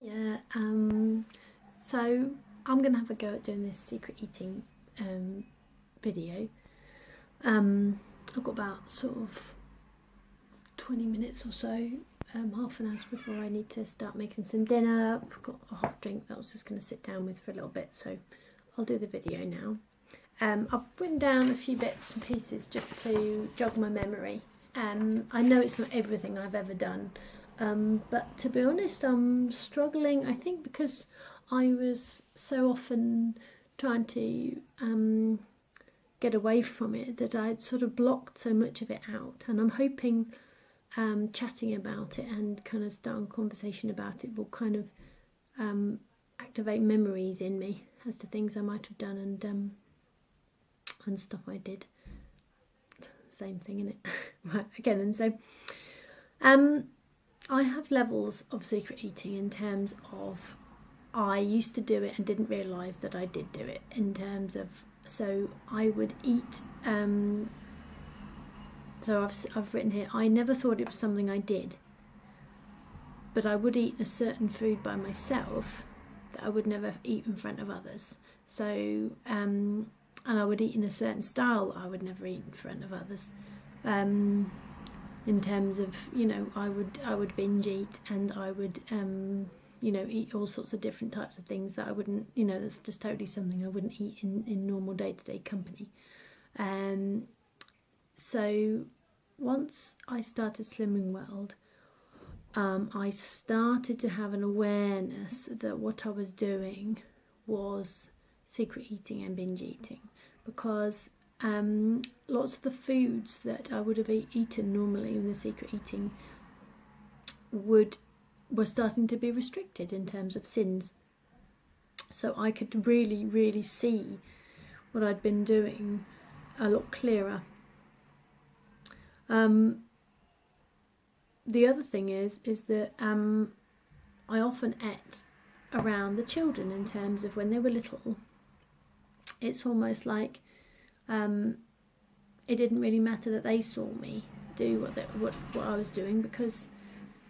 Yeah, so I'm going to have a go at doing this secret eating video. I've got about sort of 20 minutes or so, half an hour before I need to start making some dinner. I've got a hot drink that I was just going to sit down with for a little bit, so I'll do the video now. I've written down a few bits and pieces just to jog my memory. I know it's not everything I've ever done, but to be honest, I'm struggling, I think, because I was so often trying to get away from it that I'd sort of blocked so much of it out, and I'm hoping chatting about it and kind of starting a conversation about it will kind of activate memories in me as to things I might have done and stuff I did. Same thing, innit? Right, again, and so I have levels of secret eating in terms of I used to do it and didn't realise that I did do it, in terms of, so I would eat, so I've written here, I never thought it was something I did, but I would eat a certain food by myself that I would never eat in front of others. So, and I would eat in a certain style that I would never eat in front of others. In terms of, you know, I would binge eat, and I would, you know, eat all sorts of different types of things that I wouldn't, you know, that's just totally something I wouldn't eat in normal day-to-day company. So once I started Slimming World, I started to have an awareness that what I was doing was secret eating and binge eating, because lots of the foods that I would have eaten normally in the secret eating were starting to be restricted in terms of sins. So I could really see what I'd been doing a lot clearer. The other thing is that I often ate around the children, in terms of when they were little. It's almost like it didn't really matter that they saw me do what I was doing, because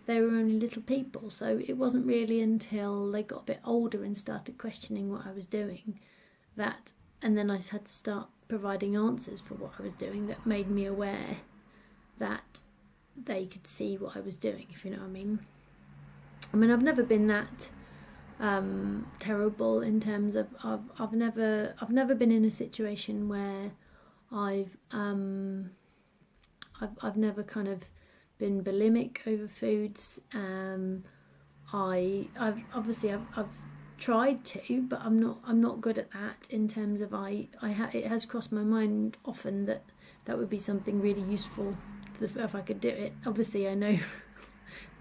they were only little people. So it wasn't really until they got a bit older and started questioning what I was doing, that, and then I had to start providing answers for what I was doing, that made me aware that they could see what I was doing, if you know what I mean. I mean, I've never been that terrible in terms of I've never been in a situation where I've never kind of been bulimic over foods. I've tried to, but I'm not good at that, in terms of it has crossed my mind often that would be something really useful if I could do it. Obviously I know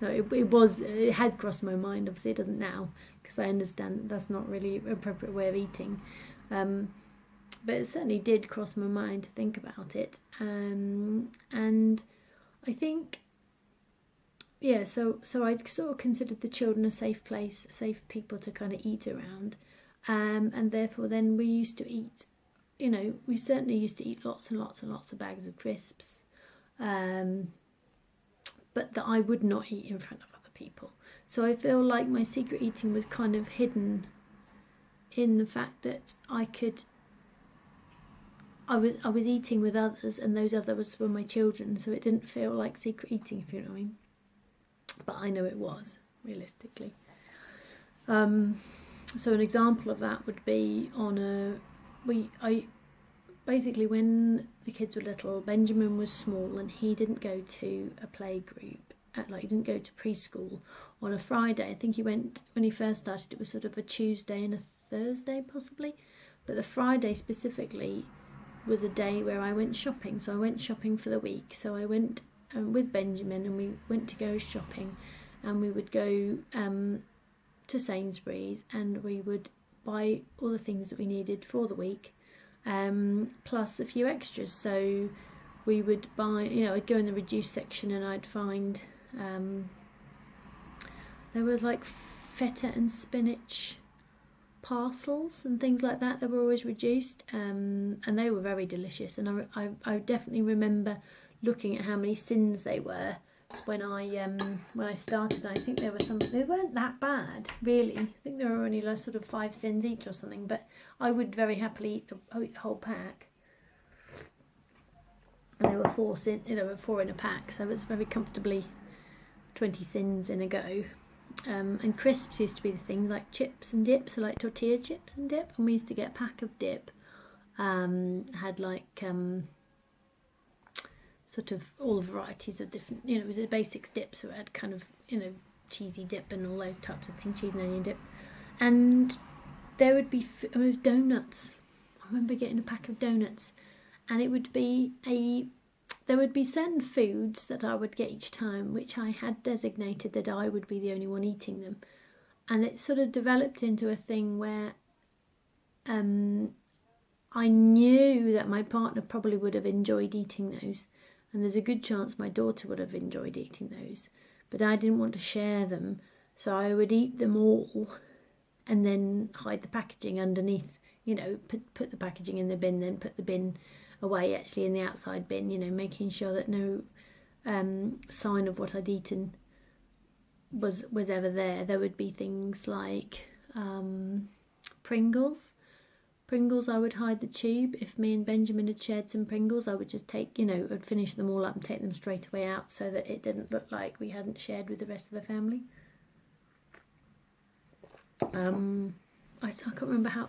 no, it had crossed my mind. Obviously it doesn't now, because I understand that that's not really an appropriate way of eating, but it certainly did cross my mind to think about it, and I think, yeah, so I sort of considered the children a safe place, safe people to kind of eat around, and therefore then we used to eat, you know, we certainly used to eat lots and lots and lots of bags of crisps, but that I would not eat in front of other people. So I feel like my secret eating was kind of hidden in the fact that I was eating with others, and those others were my children, so it didn't feel like secret eating, if you know what I mean. But I know it was, realistically. So an example of that would be basically, when the kids were little, Benjamin was small and he didn't go to a play group, he didn't go to preschool on a Friday. I think he went, when he first started, it was sort of a Tuesday and a Thursday possibly, but the Friday specifically was a day where I went shopping. So I went shopping for the week. So I went with Benjamin, and we went to go shopping, and we would go to Sainsbury's, and we would buy all the things that we needed for the week, plus a few extras. So we would buy, you know, I'd go in the reduced section and I'd find there was like feta and spinach parcels and things like that were always reduced, and they were very delicious. And I definitely remember looking at how many sins they were when I started. I think there were some. They weren't that bad, really. I think there were only like sort of 5 cents each or something. But I would very happily eat the whole pack. And there were 4 cents. There were 4 in a pack, so it's very comfortably 20 cents in a go. And crisps used to be the things like chips and dips, so like tortilla chips and dip. And we used to get a pack of dip. Had like sort of all the varieties of different, it was a basics dip, so it had kind of, cheesy dip and all those types of things, cheese and onion dip. And there would be donuts. I remember getting a pack of donuts, and it would be there would be certain foods that I would get each time, which I had designated that I would be the only one eating them. And it sort of developed into a thing where I knew that my partner probably would have enjoyed eating those, and there's a good chance my daughter would have enjoyed eating those, but I didn't want to share them, so I would eat them all and then hide the packaging underneath, put the packaging in the bin, then put the bin away actually in the outside bin, making sure that no sign of what I'd eaten was ever there. There would be things like Pringles, I would hide the tube. If me and Benjamin had shared some Pringles, I would just take, I'd finish them all up and take them straight away out so that it didn't look like we hadn't shared with the rest of the family. I can't remember how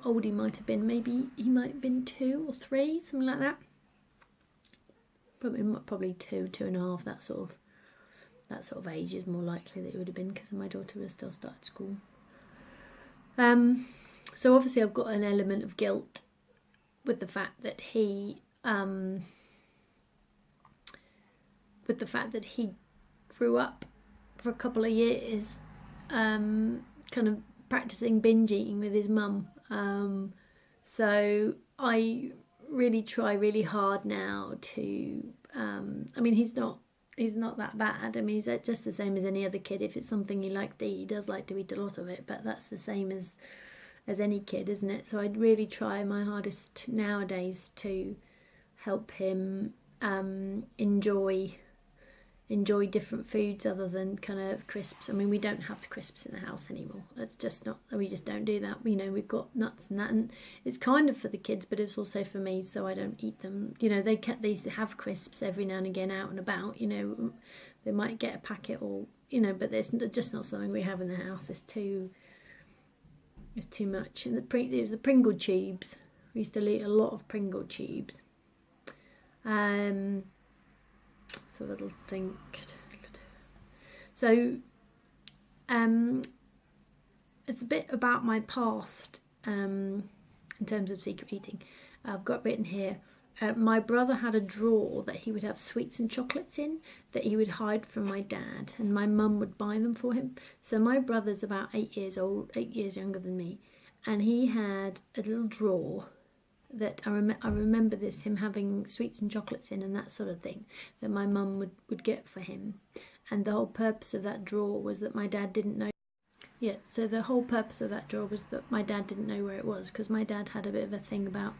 old he might have been. Maybe he might have been 2 or 3, something like that. Probably 2, 2.5, that sort of age is more likely that it would have been, because my daughter was still started school. So obviously I've got an element of guilt with the fact that he grew up for a couple of years kind of practicing binge eating with his mum. So I really try really hard now to I mean, he's not that bad. I mean, he's just the same as any other kid. If it's something he likes to eat, he does like to eat a lot of it, but that's the same as any kid, isn't it? So I'd really try my hardest nowadays to help him enjoy different foods other than kind of crisps. I mean, we don't have the crisps in the house anymore. That's just not, we just don't do that. We've got nuts and that, and it's kind of for the kids, but it's also for me, so I don't eat them. They used to have crisps every now and again out and about. They might get a packet or, but there's just not something we have in the house. It's too much. And there's the Pringle tubes. We used to eat a lot of Pringle tubes. So little think. So it's a bit about my past in terms of secret eating. I've got written here, my brother had a drawer that he would have sweets and chocolates in that he would hide from my dad, and my mum would buy them for him. So my brother's about 8 years old, 8 years younger than me, and he had a little drawer that I remember him having sweets and chocolates in and that sort of thing that my mum would get for him. And the whole purpose of that drawer was that my dad didn't know. Yeah, so the whole purpose of that drawer was that my dad didn't know where it was, because my dad had a bit of a thing about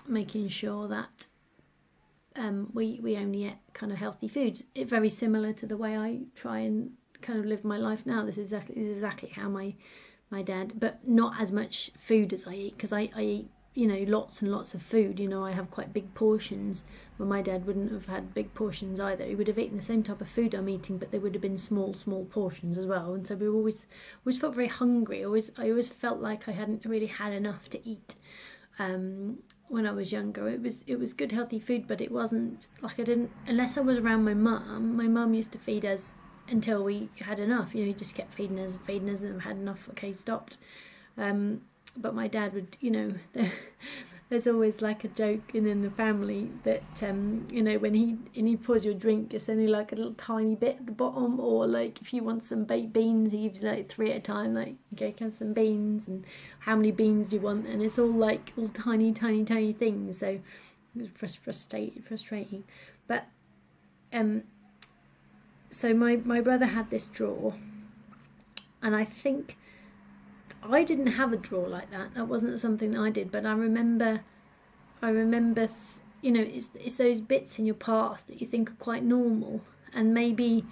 making sure that we only ate kind of healthy foods. It's very similar to the way I try and kind of live my life now. This is exactly how my dad, but not as much food as I eat, because I eat, lots and lots of food. I have quite big portions, but my dad wouldn't have had big portions either. He would have eaten the same type of food I'm eating, but they would have been small portions as well. And so we always felt very hungry. I always felt like I hadn't really had enough to eat when I was younger. It was good healthy food, but it wasn't like, I didn't, unless I was around my mum. My mum used to feed us until we had enough. He just kept feeding us and had enough. Okay, stopped. But my dad would, there's always like a joke in the family that when he pours you a drink, it's only like a little tiny bit at the bottom, or like if you want some baked beans, he gives you like 3 at a time, like, okay, have some beans, and how many beans do you want? And it's all like all tiny things. So it was frustrating. But so my brother had this drawer, and I think I didn't have a drawer like that. That wasn't something that I did, but I remember you know, it's those bits in your past that you think are quite normal, and maybe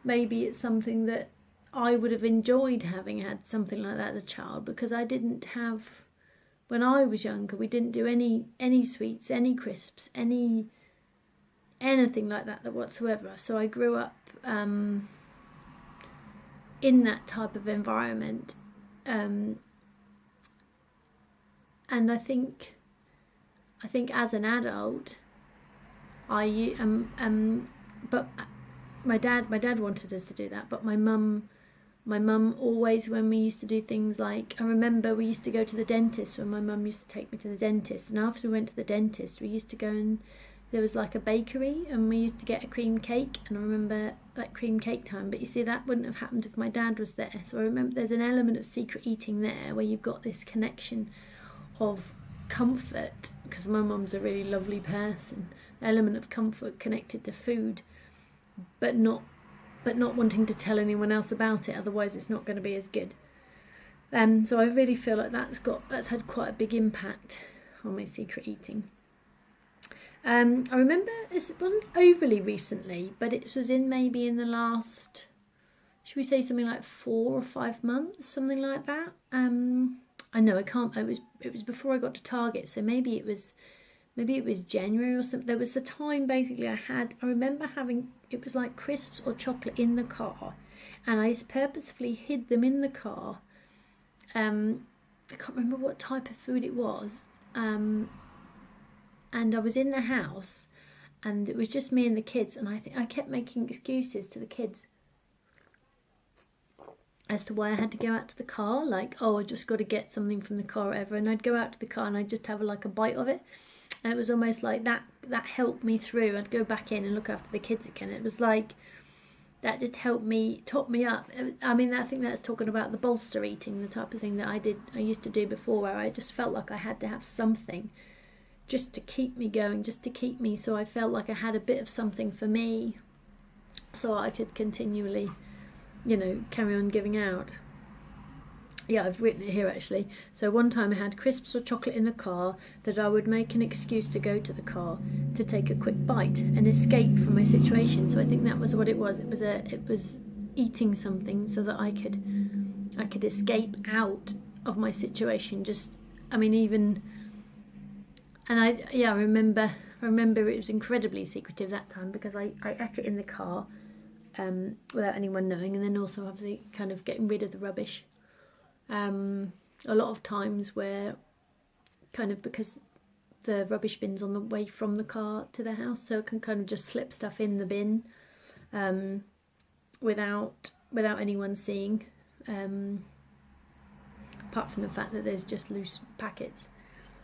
it's something that I would have enjoyed having had something like that as a child, because I didn't have, when I was younger, we didn't do any sweets, any crisps, anything like that whatsoever. So I grew up in that type of environment, and I think as an adult, but my dad wanted us to do that, but my mum always, when we used to do things like, I remember we used to go to the dentist, when my mum used to take me to the dentist, and after we went to the dentist, we used to go, and there was like a bakery, and we used to get a cream cake, and I remember that cream cake time. But you see, that wouldn't have happened if my dad was there. So I remember there's an element of secret eating there, where you've got this connection of comfort, because my mum's a really lovely person, an element of comfort connected to food, but not wanting to tell anyone else about it, otherwise it's not going to be as good. So I really feel like that's had quite a big impact on my secret eating. I remember it wasn't overly recently, but it was maybe in the last, should we say something like 4 or 5 months, something like that. I know I can't. It was before I got to Target, so maybe it was January or something. There was a time basically I remember having, it was like crisps or chocolate in the car, and I purposefully hid them in the car. I can't remember what type of food it was. And I was in the house, and it was just me and the kids, and I think I kept making excuses to the kids as to why I had to go out to the car, like, oh, I just got to get something from the car or whatever, and I'd go out to the car and I'd just have like a bite of it, and it was almost like that helped me through. I'd go back in and look after the kids again. It was like, that just helped me, top me up. I mean, I think that's talking about the bolster eating, the type of thing that I used to do before, where I just felt like I had to have something just to keep me going, just to keep me, so I felt like I had a bit of something for me, so I could continually, you know, carry on giving out. Yeah, I've written it here actually. So one time I had crisps or chocolate in the car, that I would make an excuse to go to the car to take a quick bite and escape from my situation. So I think that was what it was. It was eating something so that I could escape out of my situation. Just, I mean, even, and I remember it was incredibly secretive that time, because I ate it in the car without anyone knowing, and then also obviously kind of getting rid of the rubbish. A lot of times where kind of, because the rubbish bin's on the way from the car to the house, so it can kind of just slip stuff in the bin without anyone seeing, apart from the fact that there's just loose packets.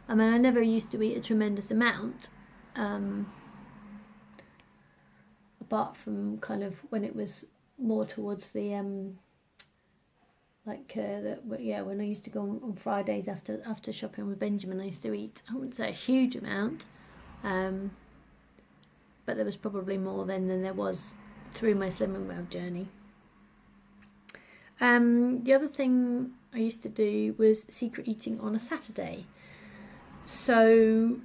I mean, I never used to eat a tremendous amount, apart from kind of when it was more towards the when I used to go on Fridays after shopping with Benjamin, I used to eat, I wouldn't say a huge amount, but there was probably more then than there was through my Slimming World journey. The other thing I used to do was secret eating on a Saturday. So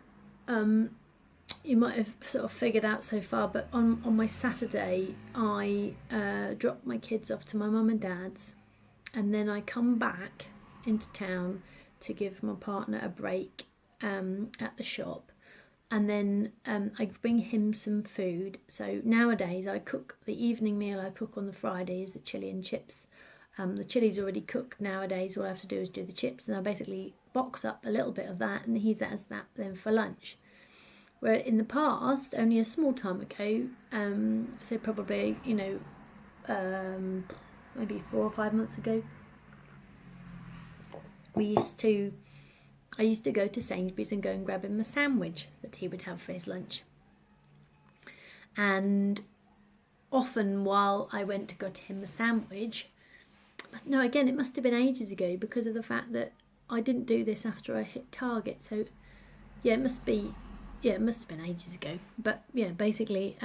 you might have sort of figured out so far, but on my Saturday I dropped my kids off to my mum and dad's, and then I come back into town to give my partner a break at the shop, and then I bring him some food. So nowadays I cook, the evening meal I cook on the Friday is the chilli and chips. The chilli's already cooked nowadays, all I have to do is do the chips, and I basically box up a little bit of that and he has that then for lunch. Where in the past, only a small time ago, so probably, you know, maybe 4 or 5 months ago, I used to go to Sainsbury's and go and grab him a sandwich that he would have for his lunch. And often while I went to get him a sandwich, no, again, it must have been ages ago, because of the fact that I didn't do this after I hit Target. So yeah, it must have been ages ago. But yeah, basically,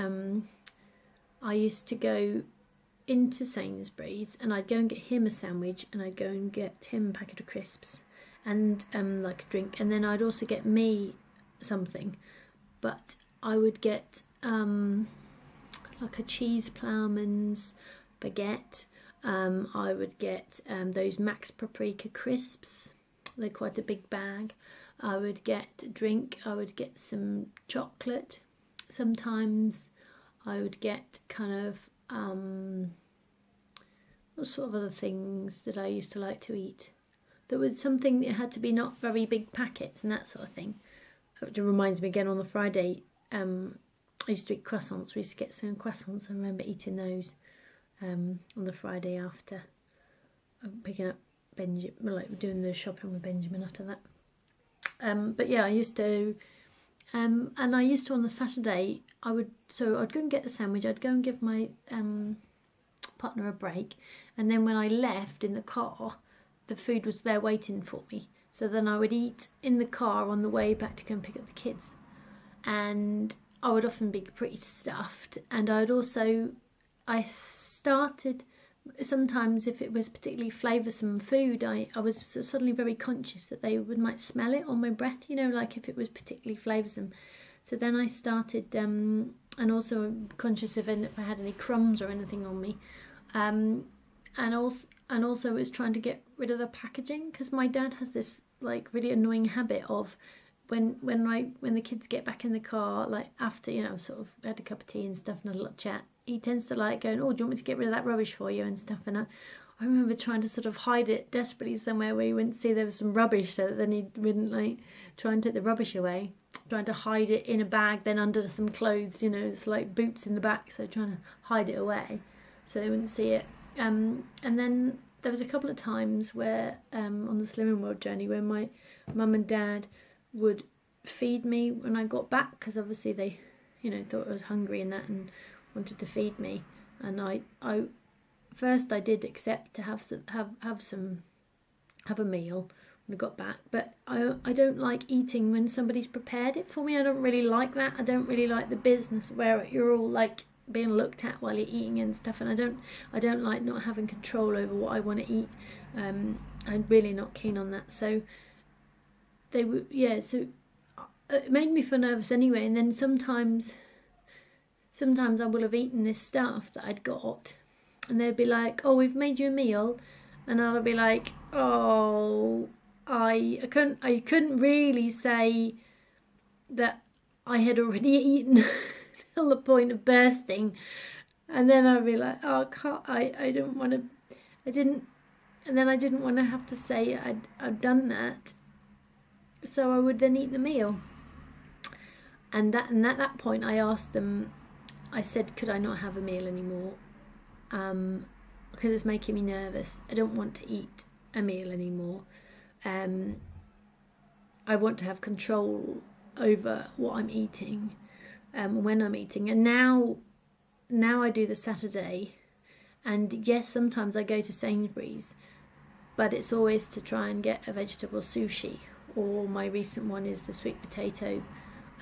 I used to go into Sainsbury's and I'd go and get him a sandwich, and I'd go and get him a packet of crisps and like a drink, and then I'd also get me something. but I would get like a cheese ploughman's baguette. I would get those Max Paprika crisps. They're quite a big bag. I would get a drink. I would get some chocolate. Sometimes I would get kind of what sort of other things that I used to like to eat. There was something that had to be not very big packets and that sort of thing. It reminds me again, on the Friday, I used to eat croissants. We used to get some croissants. I remember eating those on the Friday after picking up Benjamin, like doing the shopping with Benjamin after that. But yeah, I used to, and I used to on the Saturday, I'd go and get the sandwich. I'd go and give my partner a break, and then when I left in the car, the food was there waiting for me. So then I would eat in the car on the way back to go and pick up the kids. And I would often be pretty stuffed. And I started, sometimes if it was particularly flavoursome food, I was suddenly very conscious that they might smell it on my breath, you know, like if it was particularly flavoursome. So then I started, and also conscious if I had any crumbs or anything on me. And also was trying to get rid of the packaging, because my dad has this like really annoying habit of when the kids get back in the car, like after, you know, sort of had a cup of tea and stuff and a little chat, he tends to like going, oh, do you want me to get rid of that rubbish for you and stuff. And I remember trying to sort of hide it desperately somewhere where he wouldn't see there was some rubbish, so that then he wouldn't like try and take the rubbish away, trying to hide it in a bag, then under some clothes, you know, it's like boots in the back, so trying to hide it away so they wouldn't see it. And then there was a couple of times where on the Slimming World journey, where my mum and dad would feed me when I got back, because obviously they, you know, thought I was hungry and that and wanted to feed me. And I first I did accept to have a meal when I got back, but I don't like eating when somebody's prepared it for me. I don't really like that. I don't really like the business where you're all like being looked at while you're eating and stuff, and I don't like not having control over what I want to eat. I'm really not keen on that. So they would, yeah, so it made me feel nervous anyway. And then sometimes I will have eaten this stuff that I'd got, and they'd be like, oh, we've made you a meal, and I'll be like, oh, I couldn't really say that I had already eaten till the point of bursting, and then I'd be like, oh, I don't want to, and then I didn't want to have to say I'd done that, so I would then eat the meal. And at that point I asked them, I said, could I not have a meal anymore, because it's making me nervous. I don't want to eat a meal anymore. I want to have control over what I'm eating, when I'm eating. And now I do the Saturday, and yes, sometimes I go to Sainsbury's, but it's always to try and get a vegetable sushi, or my recent one is the sweet potato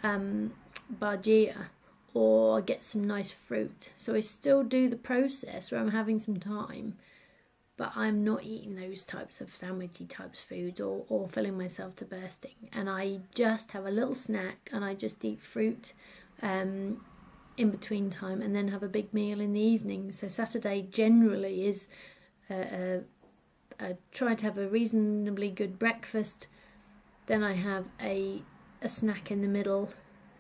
bhajia, or I get some nice fruit. So I still do the process where I'm having some time, but I'm not eating those types of sandwichy types food, or filling myself to bursting. And I just have a little snack, and I just eat fruit in between time, and then have a big meal in the evening. So Saturday generally is try to have a reasonably good breakfast, then I have a snack in the middle,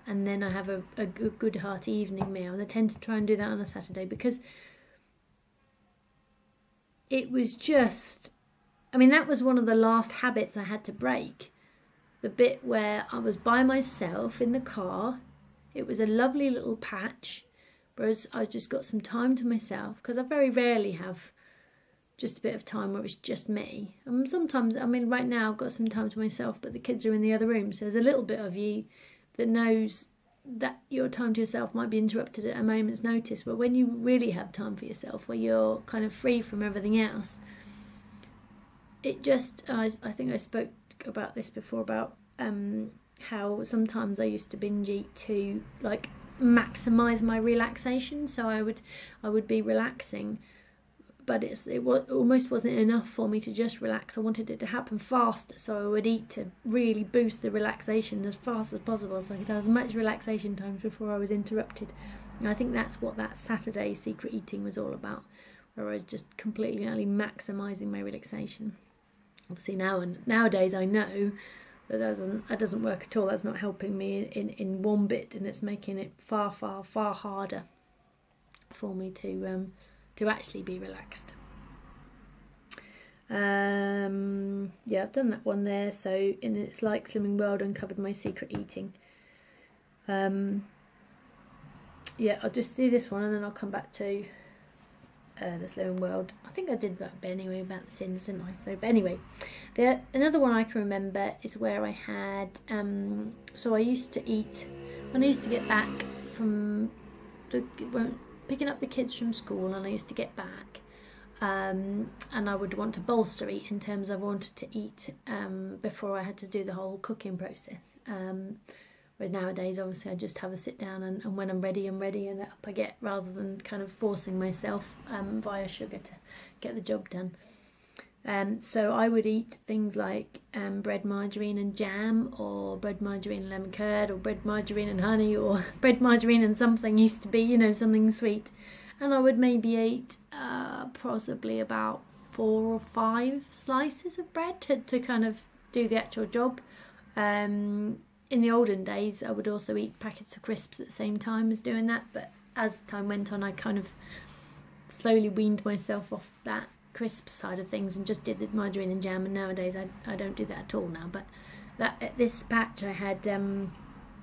and then I have a good hearty evening meal. And I tend to try and do that on a Saturday, because it was just, I mean, that was one of the last habits I had to break. The bit where I was by myself in the car. It was a lovely little patch, whereas I just got some time to myself, because I very rarely have just a bit of time where it's just me. And sometimes, I mean, right now I've got some time to myself, but the kids are in the other room, so there's a little bit of you that knows that your time to yourself might be interrupted at a moment's notice. But when you really have time for yourself, where you're kind of free from everything else, it just, I think I spoke about this before, about how sometimes I used to binge eat to like maximise my relaxation. So I would be relaxing but almost wasn't enough for me to just relax. I wanted it to happen faster, so I would eat to really boost the relaxation as fast as possible, so I could have as much relaxation times before I was interrupted. And I think that's what that Saturday secret eating was all about, where I was just completely only maximising my relaxation. Obviously nowadays I know that doesn't work at all. That's not helping me in one bit, and it's making it far harder for me to actually be relaxed. Yeah, I've done that one there. So in It's Like Slimming World, uncovered my secret eating. Yeah, I'll just do this one and then I'll come back to the Slimming World. I think I did that bit anyway about the sins, didn't I? So, but anyway, another one I can remember is where I had so I used to eat when I used to get back from picking up the kids from school, and I used to get back, and I would want to bolster eat in terms of I wanted to eat before I had to do the whole cooking process. Whereas nowadays, obviously, I just have a sit down, and when I'm ready, and up I get, rather than kind of forcing myself via sugar to get the job done. So I would eat things like bread, margarine and jam, or bread, margarine and lemon curd, or bread, margarine and honey, or bread, margarine and something used to be, you know, something sweet. And I would maybe eat possibly about 4 or 5 slices of bread to kind of do the actual job. In the olden days, I would also eat packets of crisps at the same time as doing that, but as time went on, I kind of slowly weaned myself off that crisp side of things and just did the margarine and jam, and nowadays I don't do that at all now. But at this batch I had,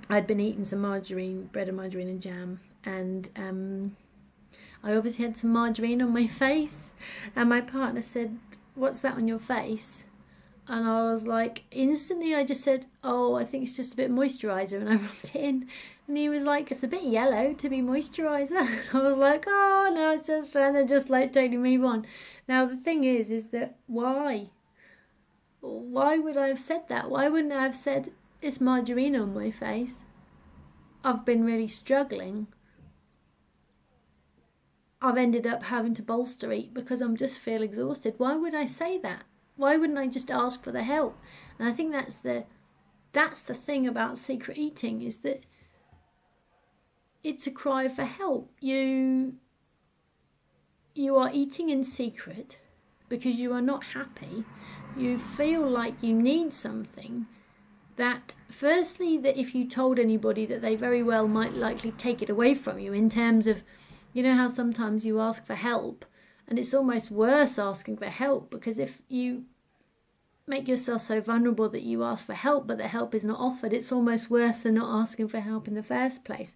I'd been eating some bread and margarine and jam, and I obviously had some margarine on my face, and my partner said, "What's that on your face?" And I was like, instantly I just said, "Oh, I think it's just a bit of moisturiser," and I rubbed it in. And he was like, "It's a bit yellow to be moisturiser." And I was like, "Oh no," it's just trying to just like totally move on. Now the thing is that why would I have said that? Why wouldn't I have said it's margarine on my face? I've been really struggling. I've ended up having to bolster eat because I'm just feel exhausted. Why would I say that? Why wouldn't I just ask for the help? And I think that's the thing about secret eating, is that it's a cry for help. You are eating in secret because you are not happy. You feel like you need something that, firstly, that if you told anybody, that they very well might likely take it away from you, in terms of, you know how sometimes you ask for help and it's almost worse asking for help, because if you make yourself so vulnerable that you ask for help but the help is not offered, it's almost worse than not asking for help in the first place.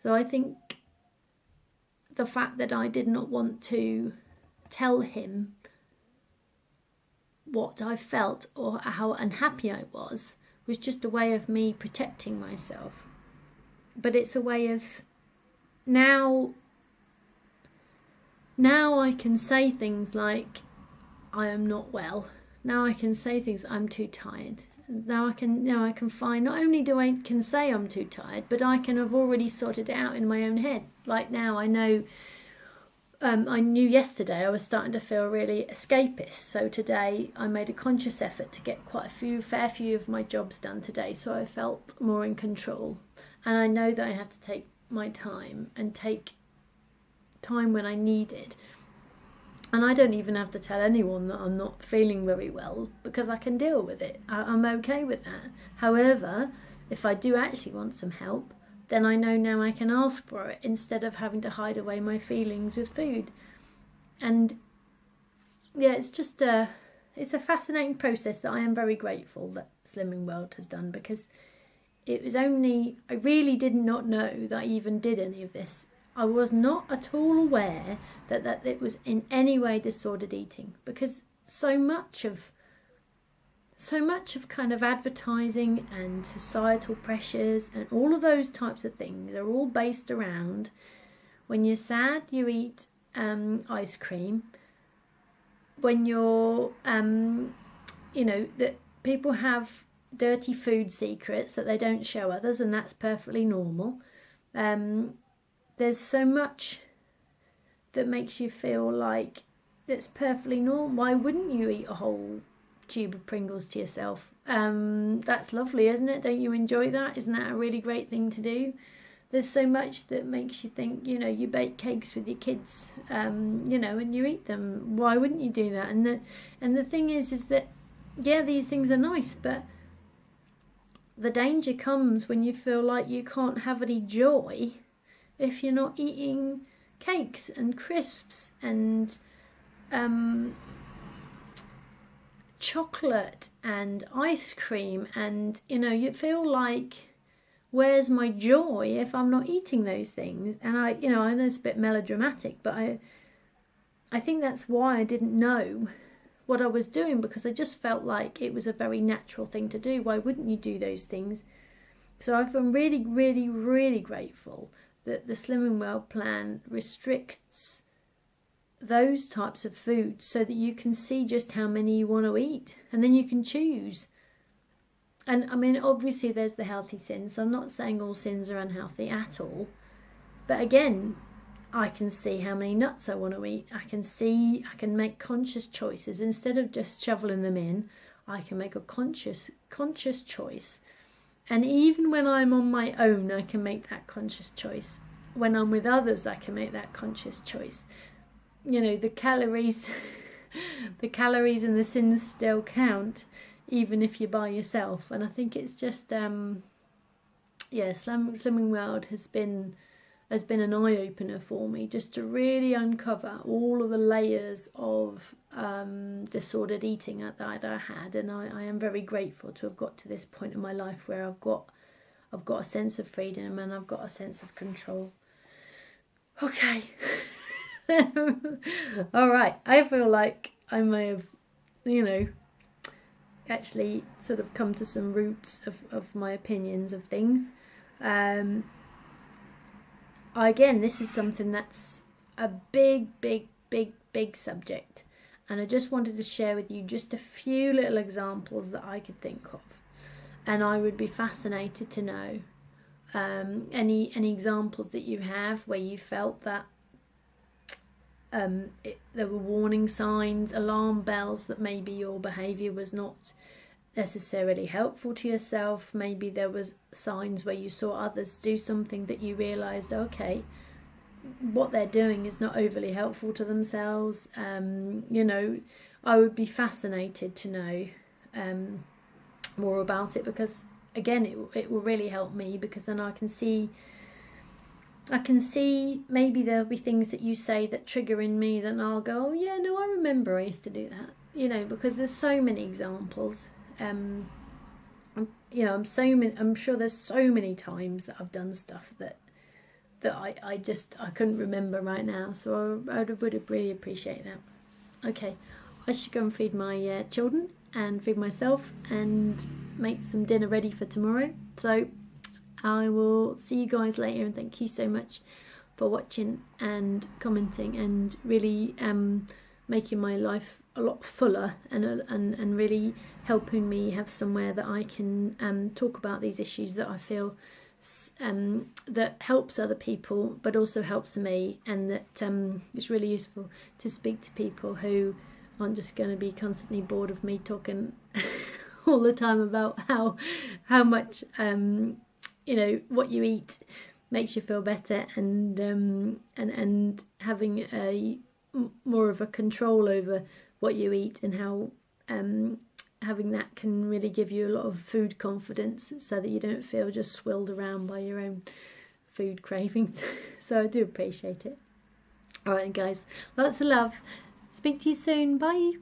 So I think the fact that I did not want to tell him what I felt or how unhappy I was just a way of me protecting myself. But it's a way of, now I can say things like, "I am not well." Now I can say things, "I'm too tired." Now I can find, not only can say I'm too tired, but I can have already sorted it out in my own head. Like now I know, I knew yesterday I was starting to feel really escapist, so today I made a conscious effort to get fair few of my jobs done today, so I felt more in control. And I know that I have to take my time, and take time when I need it. And I don't even have to tell anyone that I'm not feeling very well, because I can deal with it. I'm okay with that. However, if I do actually want some help, then I know now I can ask for it, instead of having to hide away my feelings with food. And yeah, it's just it's a fascinating process that I am very grateful that Slimming World has done, because it was only, I really did not know that I even did any of this. I was not at all aware that it was in any way disordered eating, because so much of kind of advertising and societal pressures and all of those types of things are all based around, when you're sad you eat ice cream, when you're you know, that people have dirty food secrets that they don't show others, and that's perfectly normal. There's so much that makes you feel like it's perfectly normal. Why wouldn't you eat a whole tube of Pringles to yourself? That's lovely, isn't it? Don't you enjoy that? Isn't that a really great thing to do? There's so much that makes you think, you know, you bake cakes with your kids, you know, and you eat them. Why wouldn't you do that? And the thing is that, yeah, these things are nice, but the danger comes when you feel like you can't have any joy if you're not eating cakes and crisps and chocolate and ice cream, and, you know, you feel like, where's my joy if I'm not eating those things? And I know it's a bit melodramatic, but I think that's why I didn't know what I was doing, because I just felt like it was a very natural thing to do. Why wouldn't you do those things? So I've been really, really, really grateful that the Slim and Well plan restricts those types of foods so that you can see just how many you want to eat, and then you can choose. And I mean, obviously there's the healthy sins. I'm not saying all sins are unhealthy at all. But again, I can see how many nuts I want to eat. I can make conscious choices. Instead of just shoveling them in, I can make a conscious choice. And even when I'm on my own, I can make that conscious choice. When I'm with others, I can make that conscious choice. You know, the calories and the sins still count, even if you're by yourself. And I think it's just, yeah, Slimming World has been an eye-opener for me, just to really uncover all of the layers of disordered eating that I had. And I am very grateful to have got to this point in my life where I've got a sense of freedom and I've got a sense of control. Okay. All right, I feel like I may have, you know, actually sort of come to some roots of my opinions of things. Again, this is something that's a big subject, and I just wanted to share with you just a few little examples that I could think of, and I would be fascinated to know any examples that you have where you felt that there were warning signs, alarm bells, that maybe your behaviour was not necessarily helpful to yourself. Maybe there was signs where you saw others do something that you realised, okay, what they're doing is not overly helpful to themselves. You know, I would be fascinated to know more about it, because again, it will really help me, because then I can see maybe there'll be things that you say that trigger in me, then I'll go, oh yeah, no, I remember I used to do that, you know, because there's so many examples. You know, I'm sure there's so many times that I've done stuff that I couldn't remember right now, so I would really appreciate that. Okay, I should go and feed my children and feed myself and make some dinner ready for tomorrow. So I will see you guys later, and thank you so much for watching and commenting and really making my life a lot fuller and really helping me have somewhere that I can talk about these issues that I feel that helps other people but also helps me, and that it's really useful to speak to people who aren't just going to be constantly bored of me talking all the time about how much you know, what you eat makes you feel better, and having a more of a control over what you eat, and how having that can really give you a lot of food confidence, so that you don't feel just swirled around by your own food cravings. So I do appreciate it. All right, guys, lots of love. Speak to you soon. Bye.